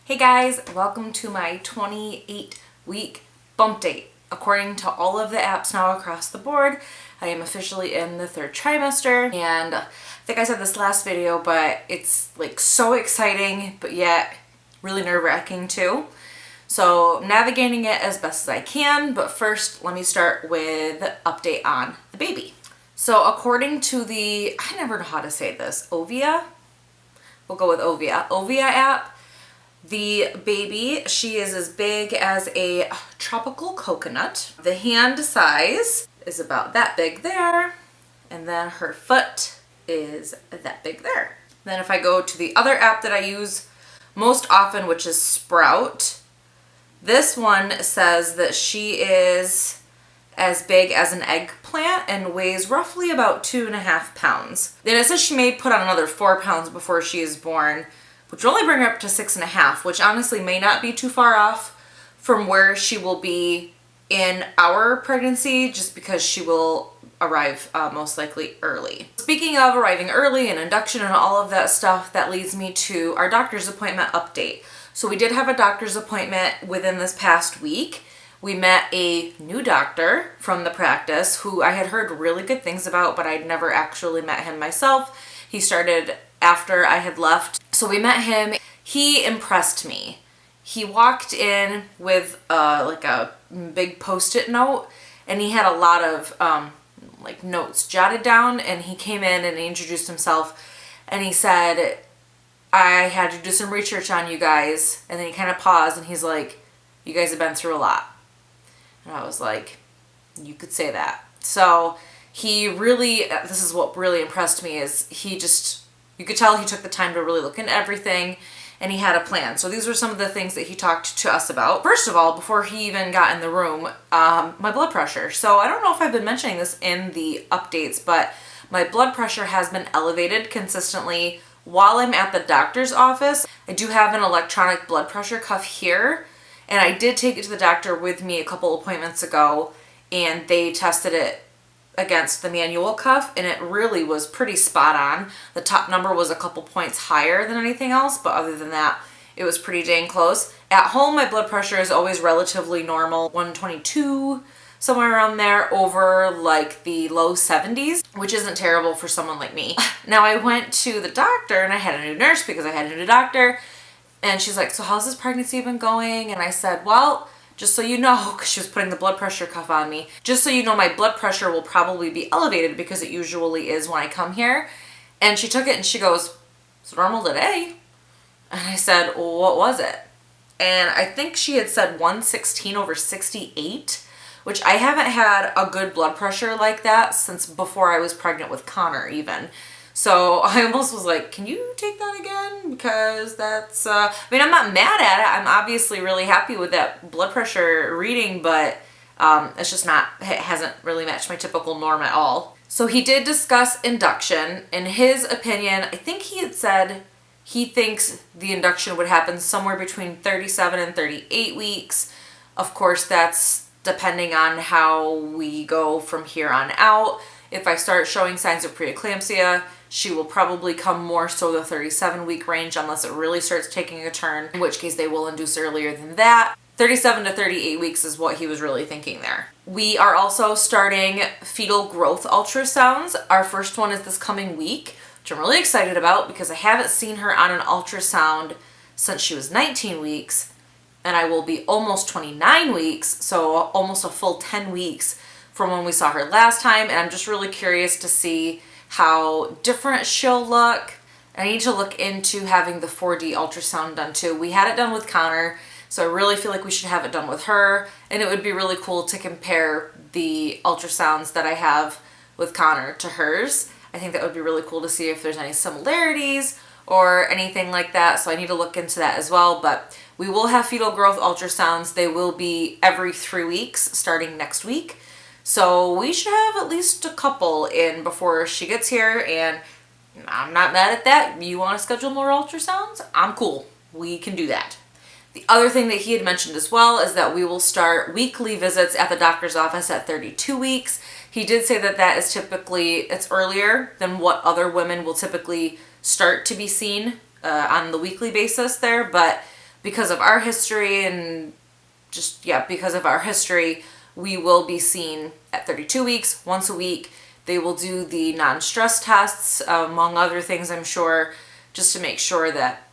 Hey guys, welcome to my 28-week bump date. According to all of the apps now across the board, I am officially in the 3rd trimester, and I think I said this last video, but it's like so exciting, but yet really nerve-wracking too. So navigating it as best as I can, but first let me start with update on the baby. So according to the, I never know how to say this, Ovia? We'll go with Ovia app. The baby, she is as big as a tropical coconut. The hand size is about that big there, and then her foot is that big there. Then if I go to the other app that I use most often, which is Sprout, this one says that she is as big as an eggplant and weighs roughly about 2.5 pounds. Then it says she may put on another 4 pounds before she is born, which will only bring her up to 6.5, which honestly may not be too far off from where she will be in our pregnancy, just because she will arrive most likely early. Speaking of arriving early and induction and all of that stuff, that leads me to our doctor's appointment update. So we did have a doctor's appointment within this past week. We met a new doctor from the practice who I had heard really good things about, but I'd never actually met him myself. He started after I had left. So we met him. He impressed me. He walked in with like a big Post-it note, and he had a lot of like notes jotted down, and he came in and he introduced himself, and he said, I had to do some research on you guys. And then he kind of paused and he's like, you guys have been through a lot. And I was like, you could say that. So he really, this is what really impressed me, is he just, you could tell he took the time to really look into everything, and he had a plan. So these were some of the things that he talked to us about. First of all, before he even got in the room, my blood pressure. So I don't know if I've been mentioning this in the updates, but my blood pressure has been elevated consistently while I'm at the doctor's office. I do have an electronic blood pressure cuff here, and I did take it to the doctor with me a couple appointments ago, and they tested it against the manual cuff, and it really was pretty spot on. The top number was a couple points higher than anything else, but other than that, it was pretty dang close. At home, my blood pressure is always relatively normal, 122, somewhere around there, over like the low 70s, which isn't terrible for someone like me. Now I went to the doctor, and I had a new nurse because I had a new doctor, and she's like, so how's this pregnancy been going? And I said, well, just so you know, because she was putting the blood pressure cuff on me, just so you know, my blood pressure will probably be elevated because it usually is when I come here. And she took it and she goes, it's normal today. And I said, well, what was it? And I think she had said 116/68, which I haven't had a good blood pressure like that since before I was pregnant with Connor even. So I almost was like, can you take that again? Because that's, I mean, I'm not mad at it. I'm obviously really happy with that blood pressure reading, but it's just not, it hasn't really matched my typical norm at all. So he did discuss induction. In his opinion, I think he had said he thinks the induction would happen somewhere between 37 and 38 weeks. Of course, that's depending on how we go from here on out. If I start showing signs of preeclampsia, she will probably come more so the 37-week range unless it really starts taking a turn, in which case they will induce earlier than that. 37 to 38 weeks is what he was really thinking there. We are also starting fetal growth ultrasounds. Our first one is this coming week, which I'm really excited about because I haven't seen her on an ultrasound since she was 19 weeks, and I will be almost 29 weeks, so almost a full 10 weeks from when we saw her last time, and I'm just really curious to see how different she'll look. I need to look into having the 4D ultrasound done too. We had it done with Connor, so I really feel like we should have it done with her, and it would be really cool to compare the ultrasounds that I have with Connor to hers. I think that would be really cool to see if there's any similarities or anything like that, so I need to look into that as well. But we will have fetal growth ultrasounds. They will be every 3 weeks starting next week. So we should have at least a couple in before she gets here, and I'm not mad at that. You want to schedule more ultrasounds? I'm cool. We can do that. The other thing that he had mentioned as well is that we will start weekly visits at the doctor's office at 32 weeks. He did say that that is typically, it's earlier than what other women will typically start to be seen on the weekly basis there, but because of our history and just, yeah, because of our history, we will be seen at 32 weeks, once a week. They will do the non-stress tests, among other things, I'm sure, just to make sure that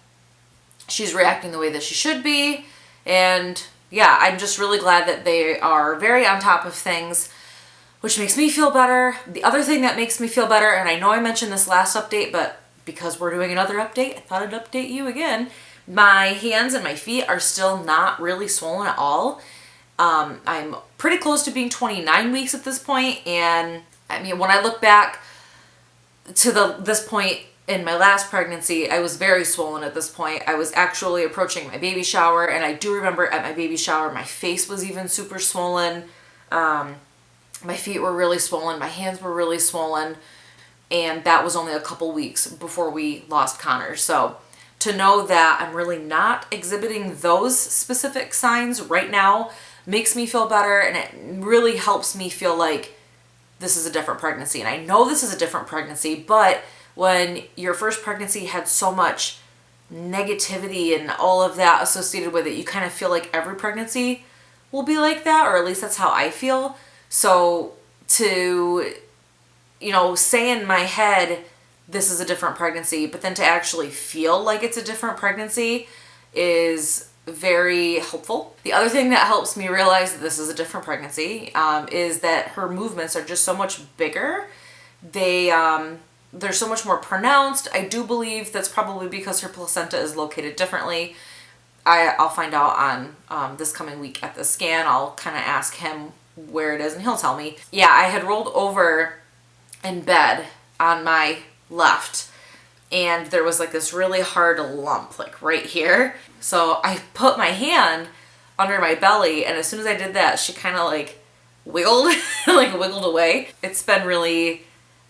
she's reacting the way that she should be. And yeah, I'm just really glad that they are very on top of things, which makes me feel better. The other thing that makes me feel better, and I know I mentioned this last update, but because we're doing another update, I thought I'd update you again. My hands and my feet are still not really swollen at all. I'm pretty close to being 29 weeks at this point, and I mean, when I look back to this point in my last pregnancy, I was very swollen at this point. I was actually approaching my baby shower, and I do remember at my baby shower, my face was even super swollen. My feet were really swollen. My hands were really swollen. And that was only a couple weeks before we lost Connor. So to know that I'm really not exhibiting those specific signs right now makes me feel better, and it really helps me feel like this is a different pregnancy. And I know this is a different pregnancy, but when your first pregnancy had so much negativity and all of that associated with it, you kind of feel like every pregnancy will be like that, or at least that's how I feel. So to, say in my head, this is a different pregnancy, but then to actually feel like it's a different pregnancy is very helpful. The other thing that helps me realize that this is a different pregnancy is that her movements are just so much bigger. They're so much more pronounced. I do believe that's probably because her placenta is located differently. I'll find out on this coming week at the scan. I'll kind of ask him where it is and he'll tell me. Yeah, I had rolled over in bed on my left, and there was like this really hard lump like right here. So I put my hand under my belly, and as soon as I did that, she kind of like wiggled, like wiggled away. It's been really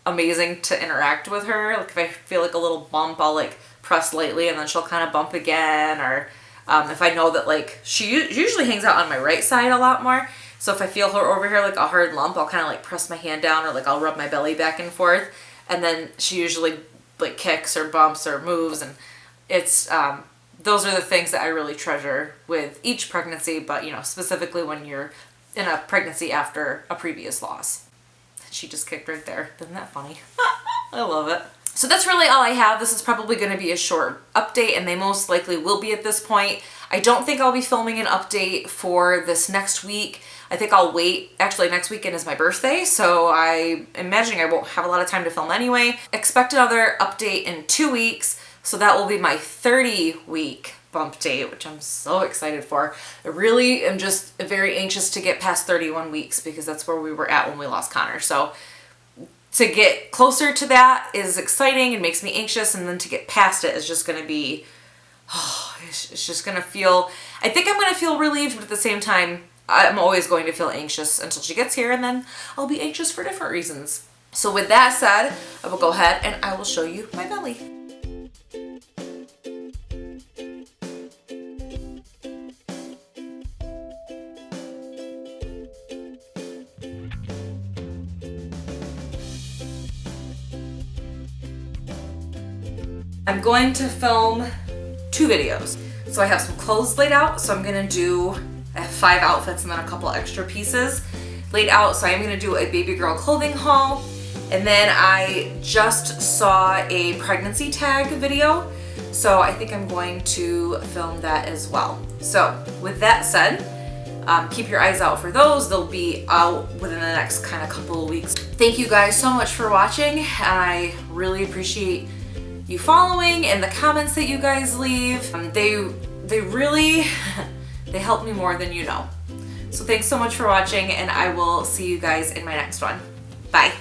amazing to interact with her. Like if I feel like a little bump, I'll like press lightly and then she'll kind of bump again. Or if I know that like she usually hangs out on my right side a lot more. So if I feel her over here like a hard lump, I'll kind of like press my hand down, or like I'll rub my belly back and forth. And then she usually like kicks or bumps or moves, and it's those are the things that I really treasure with each pregnancy, but specifically when you're in a pregnancy after a previous loss. She just kicked right there. Isn't that funny? I love it. So that's really all I have. This is probably going to be a short update, and they most likely will be at this point. I don't think I'll be filming an update for this next week. I think I'll wait. Actually, next weekend is my birthday, so I'm imagining I won't have a lot of time to film anyway. Expect another update in 2 weeks, so that will be my 30-week bump date, which I'm so excited for. I really am just very anxious to get past 31 weeks because that's where we were at when we lost Connor. So to get closer to that is exciting and makes me anxious, and then to get past it is just going to be, it's just going to feel, I think I'm going to feel relieved, but at the same time, I'm always going to feel anxious until she gets here, and then I'll be anxious for different reasons. So with that said, I will go ahead and I will show you my belly. I'm going to film 2 videos. So I have some clothes laid out, so I'm gonna do, I have 5 outfits and then a couple extra pieces laid out. So I'm gonna do a baby girl clothing haul. And then I just saw a pregnancy tag video, so I think I'm going to film that as well. So with that said, keep your eyes out for those. They'll be out within the next kind of couple of weeks. Thank you guys so much for watching. I really appreciate you following and the comments that you guys leave. They really, they help me more than you know. So thanks so much for watching, and I will see you guys in my next one. Bye.